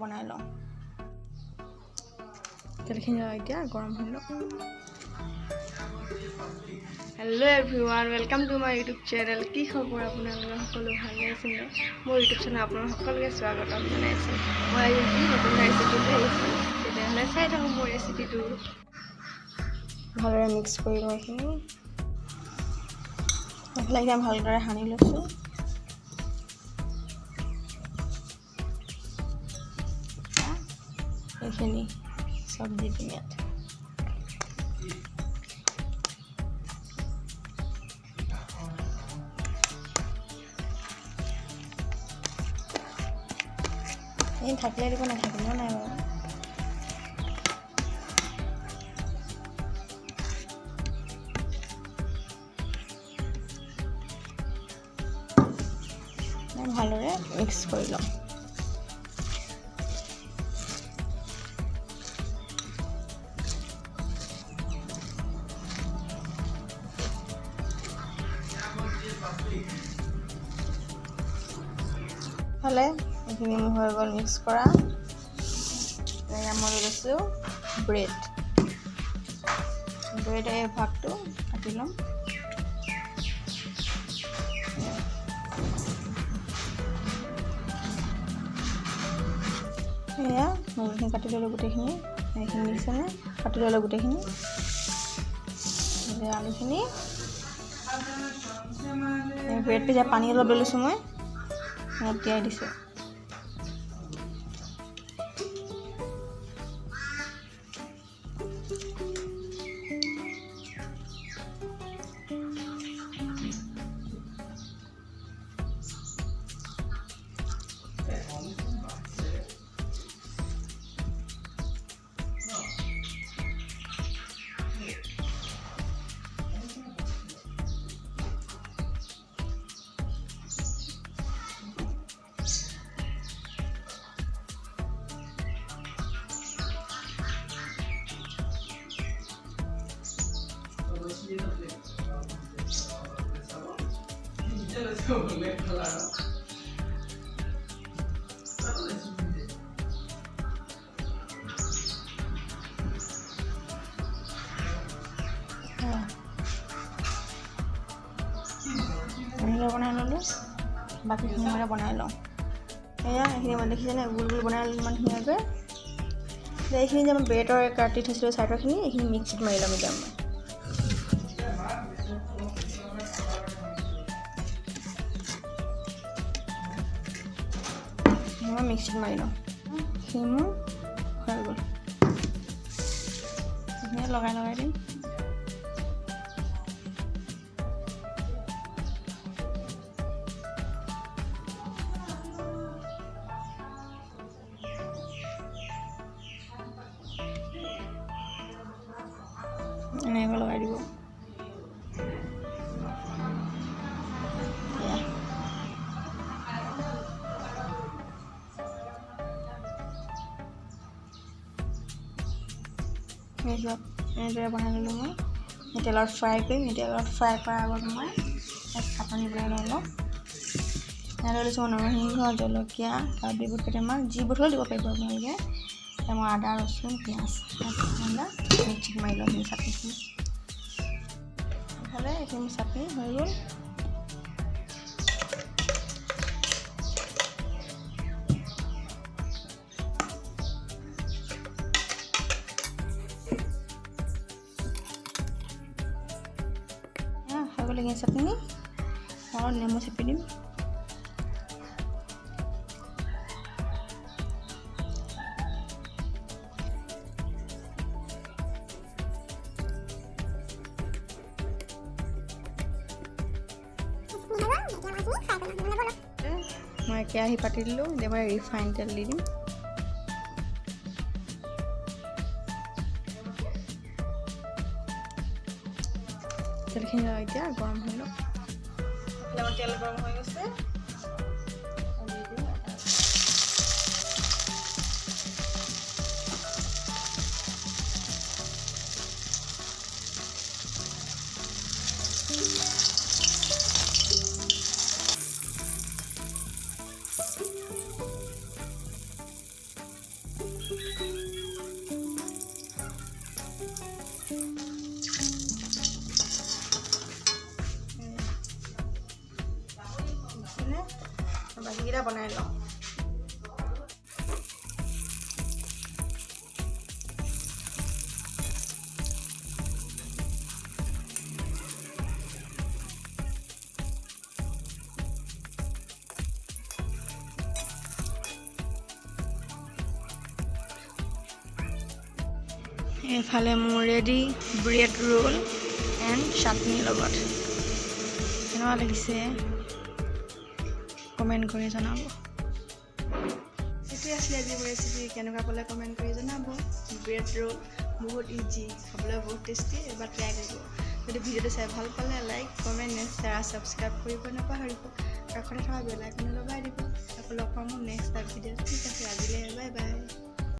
বনাই লওঁ। তেলখিনি এতিয়া গৰম হৈ লওক। Hello' everyone, welcome to my YouTube channel. কি খবৰ আপোনালোকৰ? সকলো ভালে আছে নে? মোৰ ইউটিউব চেনেল আপোনালোক সকলোকে স্বাগতম জনাইছোঁ। মই আজি নতুন ৰেচিপি লৈ আহিছোঁ, তেতিয়াহ'লে চাই থাকোঁ মোৰ ৰেচিপিটো। ভালদৰে মিক্স কৰি লওঁ এইখিনি। মছলাখিনি ভালদৰে সানি লৈছোঁ। এইখিনি চব দি দিম ইয়াত। এই থাকিলে দিব, নাথাকিলেও নাই বাৰু। ভালদৰে মিক্স কৰি লওঁ। ফালে এইখিনি মোৰ হৈ গ'ল মিক্স কৰা। এতিয়া মই লৈছোঁ ব্ৰেড এই ভাগটো কাটি ল'ম। এয়া মূলখিনি কাটি ল'লোঁ গোটেইখিনি। এইখিনি দিছেনে কাটি ল'লোঁ গোটেইখিনি। এতিয়া আলুখিনি ব্ৰেড পিজ্জা পানী অলপ লৈ লৈছোঁ মই, অলপ তিয়াই দিছোঁ। বনাই ল'লোঁ, বাকীখিনি মই বনাই লওঁ। এয়া এইখিনি মই দেখিছেনে গোল গোল বনাই ল'লোঁ ইমান ধুনীয়াকৈ। এইখিনি যে মই ব্ৰেডৰ কাটি থৈছিলোঁ চাইডৰখিনি, এইখিনি মিক্সিত মাৰি ল'ম এতিয়া মই মিক্সিত মাৰি লওঁ। এইখিনি মোৰ হৈ গ'ল। এইখিনি লগাই দিম। এনেকৈ লগাই দিব। এনেদৰে বনাই ল'লোঁ মই। তেলত ফ্ৰাই কৰিম। তেলত ফ্ৰাই কৰাৰ আগত মই এক কাটনি বনাই লওঁ। ইয়াত লৈছোঁ মই নৰসিংহ, জলকীয়া, কাবুলী বুট কেইটামান, যি বুট হ'লেও দিব পাৰিব আপোনালোকে। এতিয়া মই আদা, ৰচুন, পিঁয়াজ মিক্সিত মাৰি লওঁ এইখিনি চাটনিখিনি। ইফালে এইখিনি চাটনি হৈ গ'ল। হৈ গ'ল এইখিনি চাটনি। আৰু নেমু চেপি দিম। মই কেৰাহী পাতি দিলোঁ। এতিয়া মই ৰিফাইন তেল দি দিম। তেলখিনি এতিয়া গৰম হৈ লওক। তেল গৰম হৈ গৈছে। বাকীকেইটা বনাই লওঁ। এইফালে মোৰ ৰেডি ব্ৰেড ৰোল এণ্ড চাটনিৰ লগত। কেনেকুৱা লাগিছে কমেণ্ট কৰি জনাব। এইটোৱে আছিলে আজি ৰেচিপি, কেনেকুৱা পালে কমেণ্ট কৰি জনাব। ব্ৰেড ৰোল বহুত ইজি, খাবলৈ বহুত টেষ্টি, এবাৰ ট্ৰাই কৰিব। যদি ভিডিঅ'টো চাই ভাল পালে লাইক কমেণ্ট শ্বেয়াৰ ছাবস্ক্ৰাইব কৰিব নাপাহৰিব। কাষতে থকা বেল আইকনটো দবাই দিব। আকৌ লগ পাম নেক্সট ভিডিঅ'ত। ঠিক আছে, আজিলৈ বাই বাই।